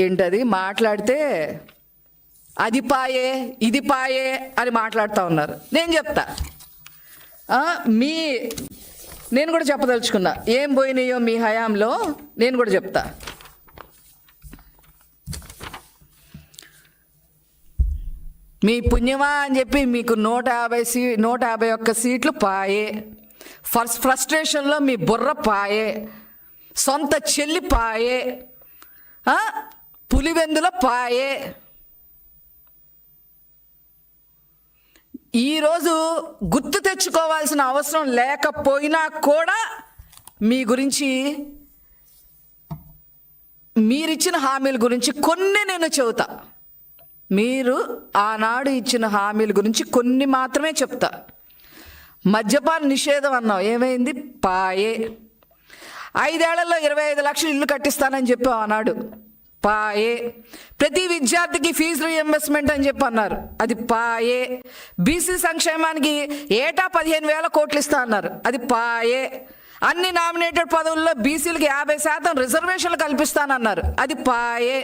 ఏంటది మాట్లాడితే అది పాయే ఇది పాయే అని మాట్లాడుతూ ఉన్నారు. నేను చెప్తా, నేను కూడా చెప్పదలుచుకున్నా ఏం పోయినాయో మీ హయాంలో నేను కూడా చెప్తా. మీ పుణ్యమా అని చెప్పి మీకు 151 సీట్లు పాయే. ఫ్రస్ట్రేషన్లో మీ బుర్ర పాయే, సొంత చెల్లి పాయే, పులివెందుల పాయే. ఈరోజు గుర్తు తెచ్చుకోవాల్సిన అవసరం లేకపోయినా కూడా మీ గురించి, మీరిచ్చిన హామీల గురించి కొన్ని నేను చెబుతా. మీరు ఆనాడు ఇచ్చిన హామీల గురించి కొన్ని మాత్రమే చెప్తా. మద్యపాన నిషేధం అన్నావు, ఏమైంది? పాయే. 5 ఏళ్లలో 25 లక్షలు ఇల్లు కట్టిస్తానని చెప్పావు ఆనాడు, పాయే. ప్రతి విద్యార్థికి ఫీజు రీఎంబర్స్మెంట్ అని చెప్పి అన్నారు, అది పాయే. బీసీ సంక్షేమానికి ఏటా 15,000 కోట్లు ఇస్తా అన్నారు, అది పాయే. అన్ని నామినేటెడ్ పదవుల్లో బీసీలకి 50% రిజర్వేషన్లు కల్పిస్తానన్నారు, అది పాయే.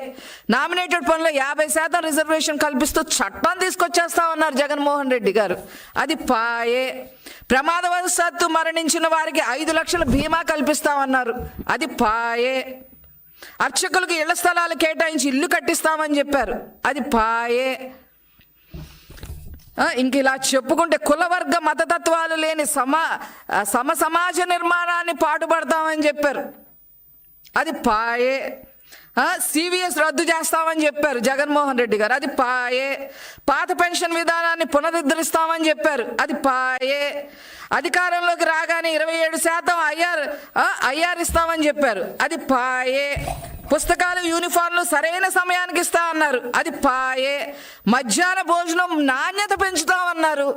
నామినేటెడ్ పనుల్లో 50% రిజర్వేషన్ కల్పిస్తూ చట్టం తీసుకొచ్చేస్తామన్నారు జగన్మోహన్ రెడ్డి గారు, అది పాయే. ప్రమాదవశాత్తు మరణించిన వారికి 5 లక్షల బీమా కల్పిస్తామన్నారు, అది పాయే. అర్చకులకు ఇళ్ల స్థలాలు కేటాయించి ఇల్లు కట్టిస్తామని చెప్పారు, అది పాయే. ఇంక ఇలా చెప్పుకుంటే కులవర్గ మతతత్వాలు లేని సమాజ నిర్మాణాన్ని పాటుపడతామని చెప్పారు, అది పాయే. సివిఎస్ రద్దు చేస్తామని చెప్పారు జగన్మోహన్ రెడ్డి గారు, అది పాయే. పాత పెన్షన్ విధానాన్ని పునరుద్ధరిస్తామని చెప్పారు, అది పాయే. అధికారంలోకి రాగానే 27% ఐఆర్ ఇస్తామని చెప్పారు, అది పాయే. పుస్తకాలు యూనిఫామ్లు సరైన సమయానికి ఇస్తా అన్నారు, అది పాయే. మధ్యాహ్న భోజనం నాణ్యత పెంచుతామన్నారు,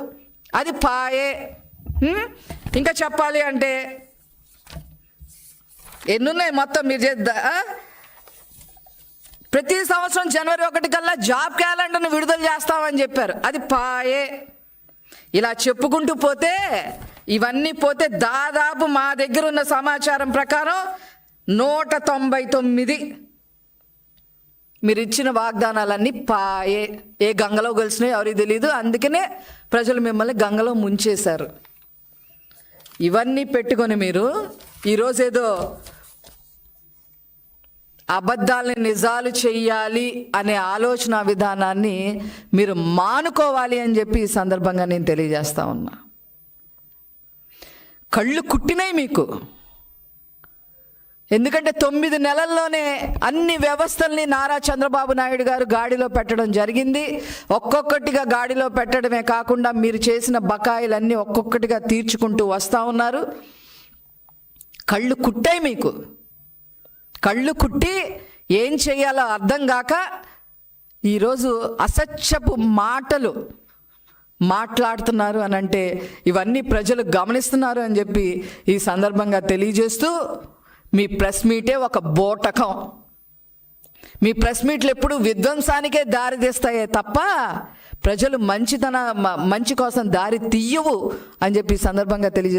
అది పాయే. ఇంకా చెప్పాలి అంటే ఎన్నున్నాయి మొత్తం మీరు చేద్దా. ప్రతి సంవత్సరం జనవరి 1 కల్లా జాబ్ క్యాలెండర్ను విడుదల చేస్తామని చెప్పారు, అది పాయే. ఇలా చెప్పుకుంటూ పోతే, ఇవన్నీ పోతే దాదాపు మా దగ్గర ఉన్న సమాచారం ప్రకారం 199 మీరు ఇచ్చిన వాగ్దానాలన్నీ పాయే. ఏ గంగలో కలిసినాయో ఎవరికి తెలియదు, అందుకనే ప్రజలు మిమ్మల్ని గంగలో ముంచేశారు. ఇవన్నీ పెట్టుకొని మీరు ఈరోజు ఏదో అబద్ధాలని నిజాలు చెయ్యాలి అనే ఆలోచన విధానాన్ని మీరు మానుకోవాలి అని చెప్పి ఈ సందర్భంగా నేను తెలియజేస్తా ఉన్నా. కళ్ళు కుట్టినాయి మీకు, ఎందుకంటే 9 నెలల్లోనే అన్ని వ్యవస్థల్ని నారా చంద్రబాబు నాయుడు గారు గాడిలో పెట్టడం జరిగింది. ఒక్కొక్కటిగా గాడిలో పెట్టడమే కాకుండా మీరు చేసిన బకాయిలన్నీ ఒక్కొక్కటిగా తీర్చుకుంటూ వస్తూ ఉన్నారు. కళ్ళు కుట్టాయి మీకు, కళ్ళు కుట్టి ఏం చేయాలో అర్థం కాక ఈరోజు అసత్యపు మాటలు మాట్లాడుతున్నారు అని అంటే ఇవన్నీ ప్రజలు గమనిస్తున్నారు అని చెప్పి ఈ సందర్భంగా తెలియజేస్తూ, మీ ప్రెస్ మీటే ఒక బోటకం. మీ ప్రెస్ మీట్లు ఎప్పుడు విధ్వంసానికే దారి తీస్తాయే తప్ప ప్రజలు మంచి కోసం దారి తీయవు అని చెప్పి ఈ సందర్భంగా తెలియజేస్తూ